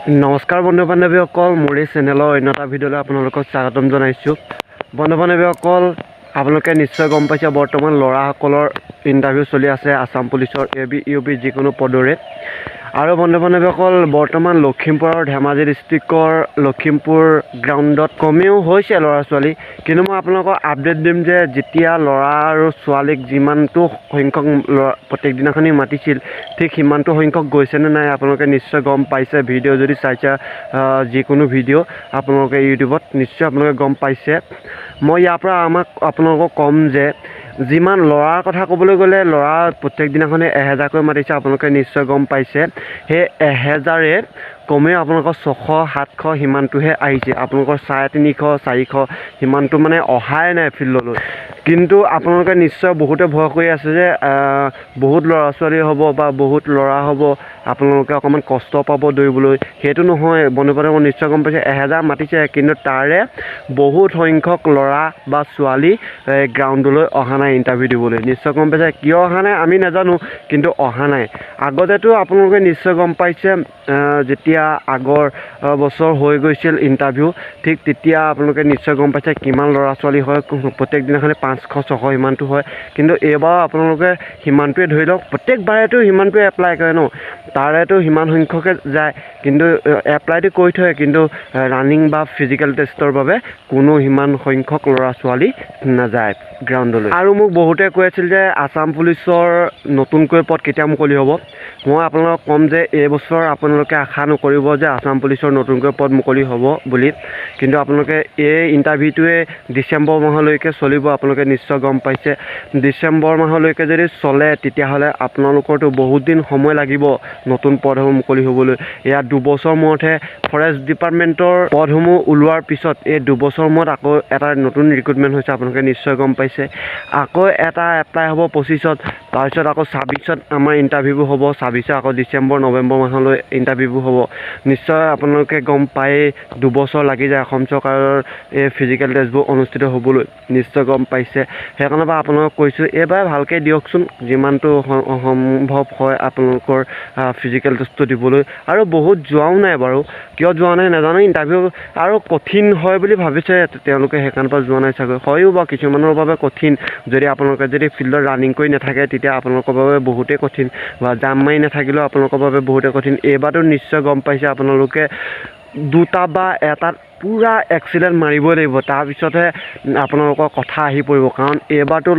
নমস্কাৰ বন্ধু বান্ধৱীসকল, মোৰ এই চেনেলৰ অন্য এটা ভিডিঅ'লৈ আপোনালোকক স্বাগতম জনাইছোঁ। বন্ধু বান্ধৱীসকল, আপোনালোকে নিশ্চয় গম পাইছে বৰ্তমান ল'ৰাসকলৰ ইণ্টাৰভিউ চলি আছে আছাম পুলিচৰ AB UB যিকোনো পদৰে। আৰু বন্ধু বান্ধৱীসকল, বৰ্তমান লখিমপুৰ আৰু ধেমাজি ডিষ্ট্ৰিক্টৰ লখিমপুৰ গ্ৰাউণ্ডত কমেও হৈছে ল'ৰা ছোৱালী, কিন্তু মই আপোনালোকক আপডেট দিম যে যেতিয়া ল'ৰা আৰু ছোৱালীক যিমানটো সংখ্যক প্ৰত্যেক দিনাখনি মাতিছিল ঠিক সিমানটো সংখ্যক গৈছেনে নাই আপোনালোকে নিশ্চয় গম পাইছে। ভিডিঅ' যদি চাইছে যিকোনো ভিডিঅ' আপোনালোকে ইউটিউবত নিশ্চয় আপোনালোকে গম পাইছে। মই ইয়াৰ পৰা আপোনালোকক ক'ম যে যিমান ল'ৰাৰ কথা ক'বলৈ গ'লে ল'ৰা প্ৰত্যেক দিনাখনে 1000কৈ মাতিছে, আপোনালোকে নিশ্চয় গম পাইছে। সেই 1000ৰে কমেও আপোনালোকৰ 600-700 সিমানটোহে আহিছে, আপোনালোকৰ 350-400 সিমানটো মানে অহাই নাই ফিল্ডলৈ। কিন্তু আপোনালোকে নিশ্চয় বহুতে ভয় কৰি আছে যে বহুত ল'ৰা ছোৱালী হ'ব বা বহুত ল'ৰা হ'ব, আপোনালোকে অকণমান কষ্ট পাব দৌৰিবলৈ। সেইটো নহয় বন্ধু বান্ধৱ, নিশ্চয় গম পাইছে 1000 মাতিছে, কিন্তু তাৰে বহুত সংখ্যক ল'ৰা বা ছোৱালী গ্ৰাউণ্ডলৈ অহা নাই ইণ্টাৰভিউ দিবলৈ। নিশ্চয় গম পাইছে কিয় অহা নাই আমি নাজানো, কিন্তু অহা নাই। আগতেতো আপোনালোকে নিশ্চয় গম পাইছে যেতিয়া আগৰ বছৰ হৈ গৈছিল ইণ্টাৰভিউ, ঠিক তেতিয়া আপোনালোকে নিশ্চয় গম পাইছে কিমান ল'ৰা ছোৱালী হয়, প্ৰত্যেক দিনাখনে 500-600 সিমানটো হয়। কিন্তু এইবাৰ আপোনালোকে সিমানটোৱে ধৰি লওক, প্ৰত্যেকবাৰেতো সিমানটোৱে এপ্লাই কৰে ন, তাৰেতো সিমান সংখ্যকে যায়, কিন্তু এপ্লাইটো কৰি থয়, কিন্তু ৰানিং বা ফিজিকেল টেষ্টৰ বাবে কোনো সিমান সংখ্যক ল'ৰা ছোৱালী নাযায় গ্ৰাউণ্ডলৈ। আৰু মোক বহুতে কৈ আছিল যে আছাম পুলিচৰ নতুনকৈ পদ কেতিয়া মুকলি হ'ব। মই আপোনালোকক ক'ম যে এইবছৰ আপোনালোকে আশা নকৰিব যে আছাম পুলিচৰ নতুনকৈ পদ মুকলি হ'ব বুলি, কিন্তু আপোনালোকে এই ইণ্টাৰভিউটোৱে ডিচেম্বৰ মাহলৈকে চলিব। আপোনালোকে নিশ্চয় গম পাইছে ডিচেম্বৰ মাহলৈকে যদি চলে তেতিয়াহ'লে আপোনালোকৰতো বহুত দিন সময় লাগিব নতুন পদসমূহ মুকলি হ'বলৈ। এয়া 2 বছৰ মূৰতহে ফৰেষ্ট ডিপাৰ্টমেণ্টৰ পদসমূহ ওলোৱাৰ পিছত এই 2 বছৰ মূৰত আকৌ এটা নতুন ৰিক্ৰুটমেণ্ট হৈছে, আপোনালোকে নিশ্চয় গম পাইছে। আকৌ এটা এপ্লাই হ'ব 25ত, তাৰপিছত আকৌ 26ত আমাৰ ইণ্টাৰভিউবোৰ হ'ব, 26 আকৌ ডিচেম্বৰ-নৱেম্বৰ মাহলৈ ইণ্টাৰভিউবোৰ হ'ব। নিশ্চয় আপোনালোকে গম পায়েই 2 বছৰ লাগি যায় অসম চৰকাৰৰ এই ফিজিকেল টেষ্টবোৰ অনুষ্ঠিত হ'বলৈ, নিশ্চয় গম পাইছে। সেইকাৰণে পৰা আপোনালোকক কৈছোঁ এইবাৰ ভালকৈ দিয়কচোন, যিমানটো সম্ভৱ হয় আপোনালোকৰ ফিজিকেল টেষ্টটো দিবলৈ। আৰু বহুত যোৱাও নাই বাৰু, কিয় যোৱা নাই নাজানো, ইণ্টাৰভিউ আৰু কঠিন হয় বুলি ভাবিছে তেওঁলোকে, সেইকাৰণে পৰা যোৱা নাই চাগৈ। হয়ও বা কিছুমানৰ বাবে কঠিন, যদি আপোনালোকে যদি ফিল্ডত ৰানিং কৰি নাথাকে তেতিয়া আপোনালোকৰ বাবে বহুতেই কঠিন, বা জাম মাৰি নাথাকিলেও আপোনালোকৰ বাবে বহুতেই কঠিন। এইবাৰতো নিশ্চয় গম পাইছে আপোনালোকে 2টা বা এটাত পূৰা এক্সিলেণ্ট মাৰিবই লাগিব, তাৰপিছতহে আপোনালোকৰ কথা আহি পৰিব। কাৰণ এইবাৰতো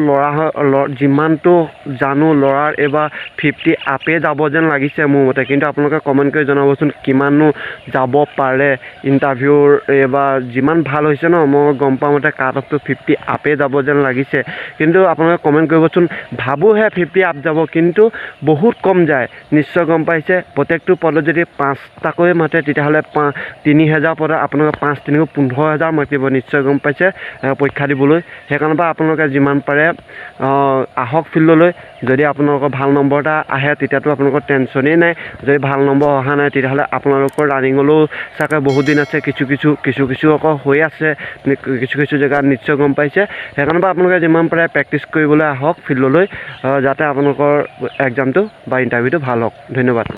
যিমানটো জানো ল'ৰাৰ এইবাৰ 50 আপেই যাব যেন লাগিছে মোৰ মতে, কিন্তু আপোনালোকে কমেণ্ট কৰি জনাবচোন কিমাননো যাব পাৰে। ইণ্টাৰভিউৰ এইবাৰ যিমান ভাল হৈছে ন, মই গম পোৱা মতে কাট অফটো 50 আপেই যাব যেন লাগিছে, কিন্তু আপোনালোকে কমেণ্ট কৰিবচোন। ভাবোঁহে 50 আপ যাব, কিন্তু বহুত কম যায়। নিশ্চয় গম পাইছে প্ৰত্যেকটো পদত যদি 5টাকৈ মাতে তেতিয়াহ'লে 3000 পদত আপোনালোকে 5-3-15,000 মাতিব, নিশ্চয় গম পাইছে পৰীক্ষা দিবলৈ। সেইকাৰণে পৰা আপোনালোকে যিমান পাৰে আহক ফিল্ডলৈ। যদি আপোনালোকৰ ভাল নম্বৰ এটা আহে তেতিয়াতো আপোনালোকৰ টেনশ্যনেই নাই, যদি ভাল নম্বৰ অহা নাই তেতিয়াহ'লে আপোনালোকৰ ৰানিঙলৈও চাগে বহুত দিন আছে, কিছু আকৌ হৈ আছে কিছু জেগাত, নিশ্চয় গম পাইছে। সেইকাৰণে পৰা আপোনালোকে যিমান পাৰে প্ৰেক্টিচ কৰিবলৈ আহক ফিল্ডলৈ, যাতে আপোনালোকৰ এক্সামটো বা ইণ্টাৰভিউটো ভাল হওক। ধন্যবাদ।